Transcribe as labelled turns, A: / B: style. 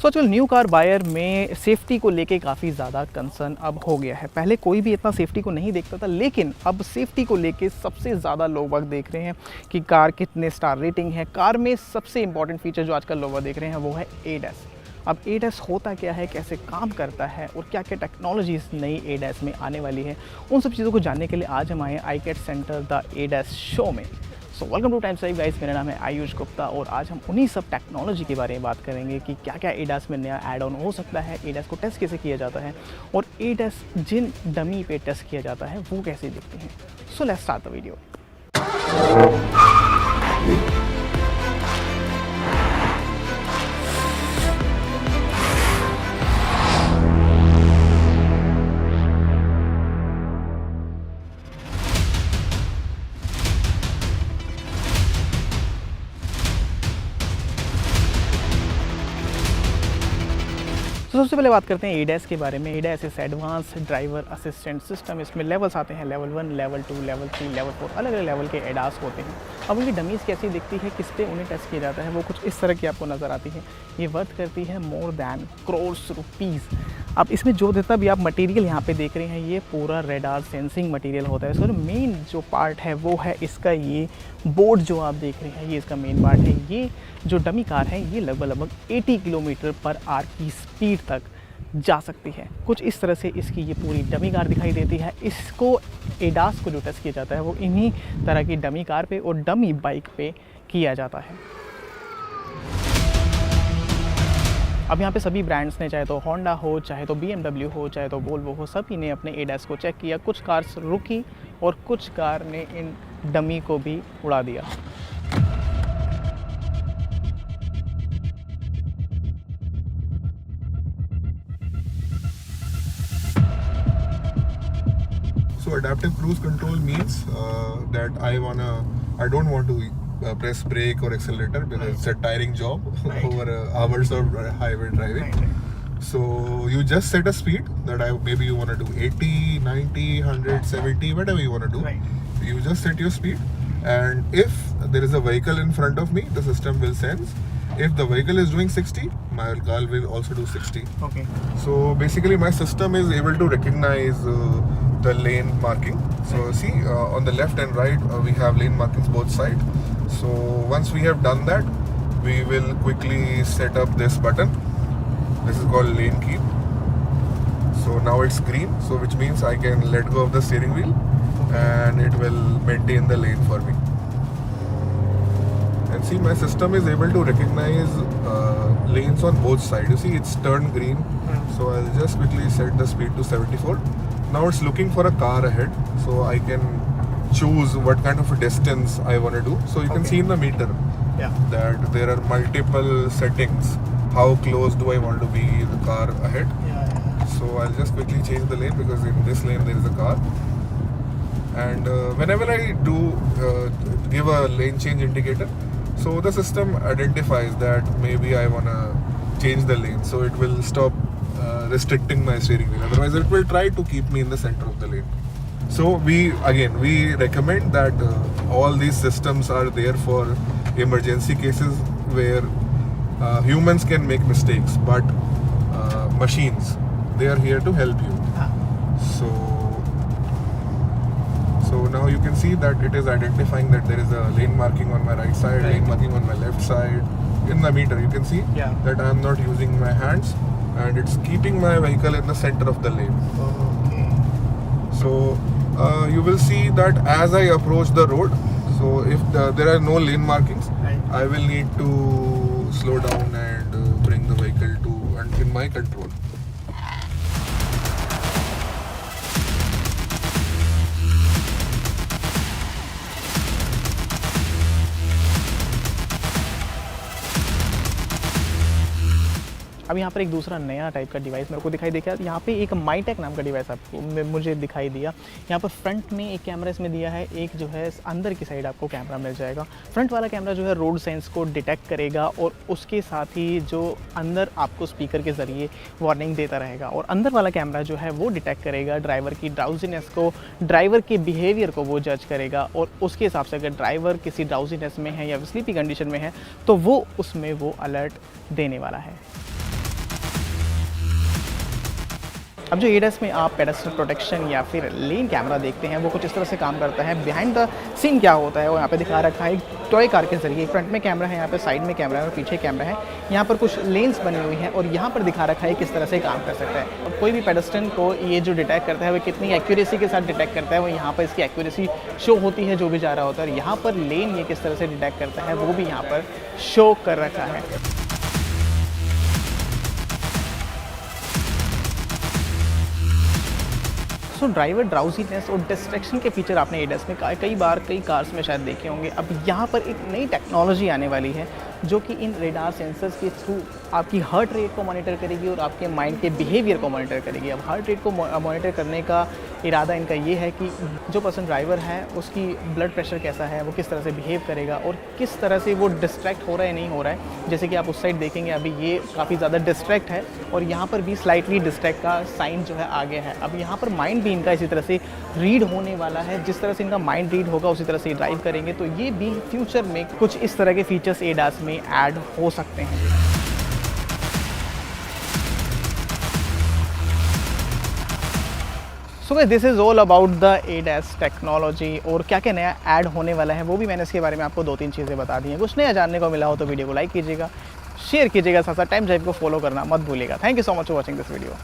A: आजकल new car buyer में safety को लेके काफ़ी ज़्यादा कंसर्न अब हो गया है। पहले कोई भी इतना सेफ्टी को नहीं देखता था, लेकिन अब सेफ्टी को लेके सबसे ज़्यादा लोग देख रहे हैं कि कार कितने स्टार रेटिंग है। कार में सबसे इंपॉर्टेंट फीचर जो आजकल लोग देख रहे हैं वो है ADAS। अब ADAS होता क्या है, कैसे काम करता है और क्या क्या टेक्नोलॉजीज नई ADAS में आने वाली है, उन सब चीज़ों को जानने के लिए आज हम आए iCAT centre the ADAS show में। So welcome to Times Live guys, मेरा नाम है आयुष गुप्ता और आज हम उन्हीं सब टेक्नोलॉजी के बारे में बात करेंगे कि क्या क्या ADAS में नया ऐड ऑन हो सकता है, ADAS को टेस्ट कैसे किया जाता है और ADAS जिन डमी पे टेस्ट किया जाता है वो कैसे दिखते हैं। So let's start the video. तो सबसे पहले बात करते हैं ADAS के बारे में। ADAS इस एडवांस ड्राइवर असिस्टेंट सिस्टम। इसमें लेवल्स आते हैं, लेवल 1, लेवल 2, लेवल 3, लेवल 4, अलग अलग लेवल के ADAS होते हैं। अब उनकी डमीज़ कैसी दिखती है, किस पे उन्हें टेस्ट किया जाता है, वो कुछ इस तरह की आपको नज़र आती है। ये वर्थ करती है मोर दैन करोड़्स रुपीज़। अब इसमें जो जितना भी आप मटेरियल यहाँ पे देख रहे हैं, ये पूरा रेडार सेंसिंग मटेरियल होता है। सर मेन जो पार्ट है वो है इसका ये बोर्ड जो आप देख रहे हैं, ये इसका मेन पार्ट है। ये जो डमी कार है ये लगभग 80 किलोमीटर पर आवर की स्पीड तक जा सकती है। कुछ इस तरह से इसकी ये पूरी डमी कार दिखाई देती है। इसको ADAS को जो टेस्ट किया जाता है वो इन्हीं तरह की डमी कार पे और डमी बाइक पे किया जाता है। अब यहाँ पे सभी ब्रांड्स ने, चाहे तो होंडा हो, चाहे तो BMW हो, चाहे तो वोल्वो हो, सभी ने अपने ADAS को चेक किया। कुछ कार्स रुकी और कुछ कार ने इन डमी को भी उड़ा दिया।
B: So adaptive cruise control means that I don't want to press brake or accelerator because it's a tiring job over hours of highway driving. So you just set a speed that maybe you want to do 80, 90, 100, 70, whatever you want to do. You just set your speed, and if there is a vehicle in front of me, the system will sense. If the vehicle is doing 60, my car will also do 60.
A: Okay.
B: So basically my system is able to recognize the lane marking. So see on the left and right we have lane markings both sides. So once we have done that, we will quickly set up this button. This is called lane keep. So now it's green, so which means I can let go of the steering wheel and it will maintain the lane for me. And see, my system is able to recognize lanes on both sides. You see, it's turned green. So I'll just quickly set the speed to 74. Now it's looking for a car ahead, so I can choose what kind of a distance I want to do. So you can see in the meter that there are multiple settings. How close do I want to be the car ahead? So I'll just quickly change the lane because in this lane there is a car. And whenever I do give a lane change indicator, so the system identifies that maybe I want to change the lane, so it will stop restricting my steering wheel. Otherwise it will try to keep me in the center of the lane. So we recommend that all these systems are there for emergency cases where humans can make mistakes, but machines, they are here to help you. So now you can see that it is identifying that there is a lane marking on my right side, lane marking on my left side. In the meter you can see that I am not using my hands and it's keeping my vehicle in the center of the lane.
A: Okay.
B: So you will see that as I approach the road, so if there are no lane markings, I will need to slow down and bring the vehicle to in my control.
A: अब यहाँ पर एक दूसरा नया type का device मेरे को दिखाई देखा। यहाँ पे एक माईटेक नाम का डिवाइस आपको मुझे दिखाई दिया। यहाँ पर फ्रंट में एक कैमरा इसमें दिया है, एक जो है अंदर की साइड आपको कैमरा मिल जाएगा। फ्रंट वाला कैमरा जो है रोड सेंस को डिटेक्ट करेगा और उसके साथ ही जो अंदर आपको स्पीकर के ज़रिए वार्निंग देता रहेगा, और अंदर वाला कैमरा जो है वो डिटेक्ट करेगा ड्राइवर की ड्राउजीनेस को, ड्राइवर के बिहेवियर को वो जज करेगा, और उसके हिसाब से अगर ड्राइवर किसी ड्राउजीनेस में है या स्लीपी कंडीशन में है तो वो उसमें वो अलर्ट देने वाला है। अब जो ADAS में आप पेडेस्ट्रियन प्रोटेक्शन या फिर लेन कैमरा देखते हैं वो कुछ इस तरह से काम करता है। बिहाइंड द सीन क्या होता है वो यहाँ पे दिखा रखा है। एक टॉय कार के जरिए फ्रंट में कैमरा है, यहाँ पे साइड में कैमरा है और पीछे कैमरा है। यहाँ पर कुछ लेन्स बनी हुई हैं और यहाँ पर दिखा रखा है किस तरह से काम कर सकता है। और कोई भी पेडेस्ट्रियन को ये जो डिटेक्ट करता है वो कितनी एक्यूरेसी के साथ डिटेक्ट करता है, वो यहाँ पर इसकी एक्यूरेसी शो होती है जो भी जा रहा होता है। और यहाँ पर लेन ये किस तरह से डिटेक्ट करता है वो भी यहाँ पर शो कर रखा है। सो ड्राइवर ड्राउजीनेस और डिस्ट्रैक्शन के फीचर आपने ADAS में कई बार कई कार्स में शायद देखे होंगे। अब यहाँ पर एक नई टेक्नोलॉजी आने वाली है जो कि इन रेडार सेंसर्स के थ्रू आपकी हार्ट रेट को मॉनिटर करेगी और आपके माइंड के बिहेवियर को मॉनिटर करेगी। अब हार्ट रेट को मॉनिटर करने का इरादा इनका ये है कि जो पर्सन ड्राइवर है उसकी ब्लड प्रेशर कैसा है, वो किस तरह से बिहेव करेगा और किस तरह से वो डिस्ट्रैक्ट हो रहा है नहीं हो रहा है। जैसे कि आप उस साइड देखेंगे अभी ये काफ़ी ज़्यादा डिस्ट्रैक्ट है और यहाँ पर भी स्लाइटली डिस्ट्रैक्ट का साइन जो है आगे है। अब यहाँ पर माइंड भी इनका इसी तरह से रीड होने वाला है। जिस तरह से इनका माइंड रीड होगा उसी तरह से ड्राइव करेंगे। तो ये भी फ्यूचर में कुछ इस तरह के फीचर्स ADAS में ऐड हो सकते हैं। So guys this is all about the ADAS technology और क्या क्या नया ऐड होने वाला है वो भी मैंने इसके बारे में आपको 2-3 चीज़ें बता दी हैं। कुछ नया जानने को मिला हो तो वीडियो को लाइक कीजिएगा, शेयर कीजिएगा, साथ साथ टाइम ड्राइव को फॉलो करना मत भूलिएगा। Thank you so much for watching this video.